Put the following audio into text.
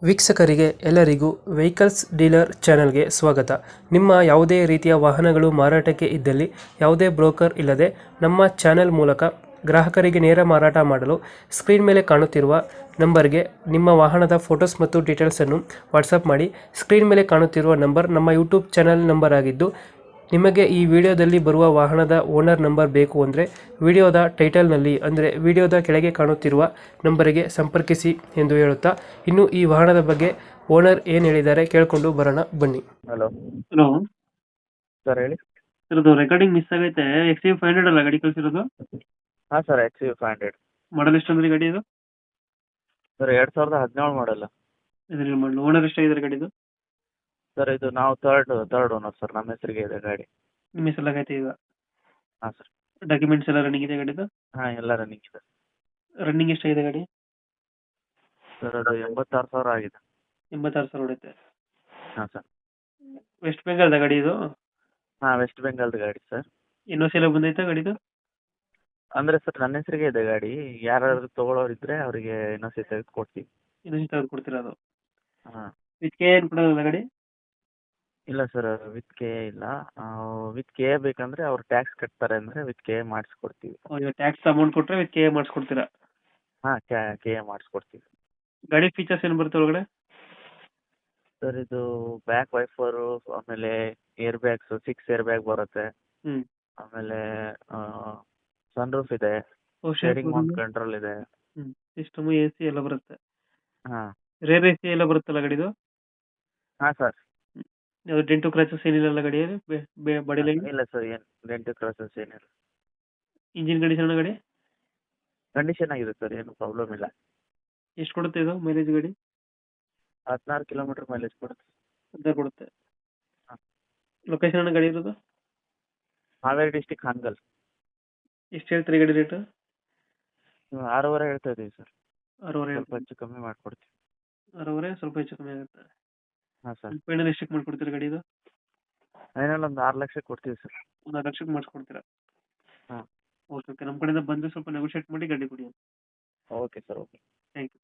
ವೀಕ್ಷಕರಿಗೆ ಎಲ್ಲರಿಗೂ vehicles dealer ಚಾನೆಲ್ಗೆ ಸ್ವಾಗತ. ನಿಮ್ಮ ಯಾವುದೇ ರೀತಿಯ ವಾಹನಗಳು ಮಾರಾಟಕ್ಕೆ ಇದ್ದಲ್ಲಿ ಯಾವುದೇ ಬ್ರೋಕರ್ ಇಲ್ಲದೆ ನಮ್ಮ ಚಾನೆಲ್ ಮೂಲಕ ಗ್ರಾಹಕರಿಗೆ ನೇರ ಮಾರಾಟ ಮಾಡಲು ಸ್ಕ್ರೀನ್ ಮೇಲೆ ಕಾಣುತ್ತಿರುವ ನಂಬರ್ಗೆ ನಿಮ್ಮ ವಾಹನದ ಫೋಟೋಸ್ ಮತ್ತು ಡೀಟೇಲ್ಸನ್ನು ವಾಟ್ಸಪ್ ಮಾಡಿ. ಸ್ಕ್ರೀನ್ ಮೇಲೆ ಕಾಣುತ್ತಿರುವ ನಂಬರ್ ನಮ್ಮ ಯೂಟ್ಯೂಬ್ ಚಾನೆಲ್ ನಂಬರ್ ಆಗಿದ್ದು, ನಿಮಗೆ ಈ ವಿಡಿಯೋದಲ್ಲಿ ಬರುವ ವಾಹನದ ಓನರ್ ನಂಬರ್ ಬೇಕು ಅಂದರೆ ವಿಡಿಯೋದ ಟೈಟಲ್ನಲ್ಲಿ ಅಂದರೆ ವಿಡಿಯೋದ ಕೆಳಗೆ ಕಾಣುತ್ತಿರುವ ನಂಬರಿಗೆ ಸಂಪರ್ಕಿಸಿ ಎಂದು ಹೇಳುತ್ತಾ, ಇನ್ನು ಈ ವಾಹನದ ಬಗ್ಗೆ ಓನರ್ ಏನು ಹೇಳಿದ್ದಾರೆ ಕೇಳಿಕೊಂಡು ಬರೋಣ ಬನ್ನಿ. ಹಲೋ ಹಲೋ ಸರ್ ಹೇಳಿ. ಸರ್, ಅದು ರೆಕಾರ್ಡಿಂಗ್ ಮಿಸ್ ಆಗೈತೆ. XUV500 ಅಲ್ಲ ಗಾಡಿ ಕಳಿಸಿರೋದು? ಹಾಂ ಸರ್, XUV500 ಮಾಡಲ್ ಎಷ್ಟು ಅಂದ್ರೆ ಗಾಡಿ ಇದು? ಸರ್ 2017 ಮಾಡಲ್ಲ. ಇದರಲ್ಲಿ ಮಾಡಲು ಓನರ್ ಎಷ್ಟಾಗಿದ್ದಾರೆ ಗಾಡಿದು? ಸರ್ ಇದು ನಾವು ಥರ್ಡ್ ಓನರ್ ಸರ್, ನಮ್ಮ ಹೆಸರಿಗೆ ಇದೆ ಗಾಡಿ. ನಿಮ್ಮ ಹೆಸರಾಗೈತೆ ಈಗ? ಹಾಂ ಸರ್. ಡಾಕ್ಯುಮೆಂಟ್ಸ್ ಎಲ್ಲ ರನ್ನಿಂಗ್ ಇದೆ ಗಾಡಿದು? ಹಾಂ ಎಲ್ಲ ರನ್ನಿಂಗ್ ಇದೆ. ರನ್ನಿಂಗ್ ಎಷ್ಟಾಗಿದೆ ಗಾಡಿ? ಸರ್ ಅದು 86,000 ಆಗಿದೆ. 86,000 ಹೊಡೆಯುತ್ತೆ. ಹಾಂ ಸರ್. ವೆಸ್ಟ್ ಬೆಂಗಾಲ್ದ ಗಾಡಿ ಇದು? ಹಾಂ, ವೆಸ್ಟ್ ಬೆಂಗಾಲ್ದ ಗಾಡಿ ಸರ್. ಇನ್ನೊಂದು ಎಲ್ಲ ಬಂದೈತಾ ಗಾಡಿದು? ಅಂದರೆ ಸರ್ ನನ್ನ ಹೆಸರಿಗೆ ಇದೆ ಗಾಡಿ. ಯಾರಾದರೂ ತೊಗೊಳೋರು ಇದ್ದರೆ ಅವರಿಗೆ ಇನ್ನೊಂದು ಸತಿ ತೆಗೆದು ಕೊಡ್ತೀವಿ. ಇನ್ನೊಂದು ತೆಗೆದು ಕೊಡ್ತೀರಾ ಅದು? ಹಾಂ. ವಿತ್ ಕೆ ಏನು ಕೊಡೋಲ್ಲ ಗಾಡಿ? ಇಲ್ಲ ಸರ್, ವಿತ್ ಕೆ ಇಲ್ಲ. ವಿತ್ ಕೆ ಬೇಕಂದರೆ ಅವ್ರು ಟ್ಯಾಕ್ಸ್ ಕಟ್ತಾರೆ ಅಂದರೆ ವಿತ್ ಕೆ ಮಾಡಿಸ್ಕೊಡ್ತೀವಿ. ಈಗ ಟ್ಯಾಕ್ಸ್ ಅಮೌಂಟ್ ಕೊಟ್ಟರೆ ವಿತ್ ಕೆ ಮಾಡಿಸ್ಕೊಡ್ತೀರಾ? ಹಾಂ, ಕೆ ಮಾಡಿಸ್ಕೊಡ್ತೀವಿ. ಗಾಡಿ ಫೀಚರ್ಸ್ ಏನು ಬರುತ್ತೆ ಒಳಗಡೆ? ಸರ್ ಇದು ಬ್ಯಾಕ್ ವೈಫರು, ಆಮೇಲೆ ಏರ್ ಬ್ಯಾಗ್ಸು 6 ಏರ್ ಬ್ಯಾಗ್ ಬರುತ್ತೆ. ಹ್ಞೂ. ಆಮೇಲೆ ಸನ್ ರೂಫ್ ಇದೆ, ಸ್ಟೇರಿಂಗ್ ಮೌಂಟ್ ಕಂಟ್ರೋಲ್ ಇದೆ. ಹ್ಞೂ. ಸಿಸ್ಟಮು ಎ ಸಿ ಎಲ್ಲ ಬರುತ್ತೆ? ಹಾಂ. ರೇರ್ ಎ ಸಿ ಎಲ್ಲ ಬರುತ್ತಲ್ಲ ಗಾಡಿದು? ಹಾಂ ಸರ್. ಯಾವುದು ಡೆಂಟು ಕ್ರಾಚಸ್ ಏನಿಲ್ಲ ಗಾಡಿಯಲ್ಲಿ ಬಾಡಿ ಲೈನ್? ಇಲ್ಲ ಸರ್, ಏನು ಡೆಂಟ್ ಕ್ರಾಸಸ್ ಏನಿಲ್ಲ. ಇಂಜಿನ್ ಕಂಡೀಷನ್ ಗಾಡಿ ಕಂಡೀಷನ್ ಆಗಿದೆ ಸರ್, ಏನು ಪ್ರಾಬ್ಲಮ್ ಇಲ್ಲ. ಎಷ್ಟು ಕೊಡುತ್ತೆ ಇದು ಮೈಲೇಜ್ ಗಾಡಿ? 16 ಕಿಲೋಮೀಟರ್ ಮೈಲೇಜ್ ಕೊಡುತ್ತೆ. ಅಂತ ಕೊಡುತ್ತೆ. ಹಾಂ. ಲೊಕೇಶನ್ ಗಾಡಿ ಇರೋದು? ಹಾವೇರಿ ಡಿಸ್ಟಿಕ್ ಹಾನಗಲ್. ಎಷ್ಟು ಹೇಳ್ತೀರಿ ಗಾಡಿ ರೇಟು? 6.5 ಹೇಳ್ತಾ ಇದ್ದೀವಿ ಸರ್. 6.5 ಸ್ವಲ್ಪ ಹೆಚ್ಚು ಕಮ್ಮಿ ಮಾಡಿಕೊಡ್ತೀವಿ. 6.5 ಸ್ವಲ್ಪ ಹೆಚ್ಚು ಕಮ್ಮಿ ಆಗುತ್ತೆ. ಹಾಂ ಸರ್. ಫೈನಲ್ ಎಷ್ಟಕ್ಕೆ ಮಾಡ್ಕೊಡ್ತೀರಾ ಗಾಡಿ ಇದು? ಫೈನಲ್ ಒಂದು 6 ಲಕ್ಷಕ್ಕೆ ಕೊಡ್ತೀವಿ ಸರ್. ಒಂದು 6 ಲಕ್ಷಕ್ಕೆ ಮಾಡಿಸ್ಕೊಡ್ತೀರಾ? ಹಾಂ. ಓಕೆ ಓಕೆ, ನಮ್ಮ ಕಡೆಯಿಂದ ಬಂದು ಸ್ವಲ್ಪ ನೆಗೋಷಿಯೇಟ್ ಮಾಡಿ ಗಾಡಿ ಕೊಡಿ. Okay sir, okay. Thank you.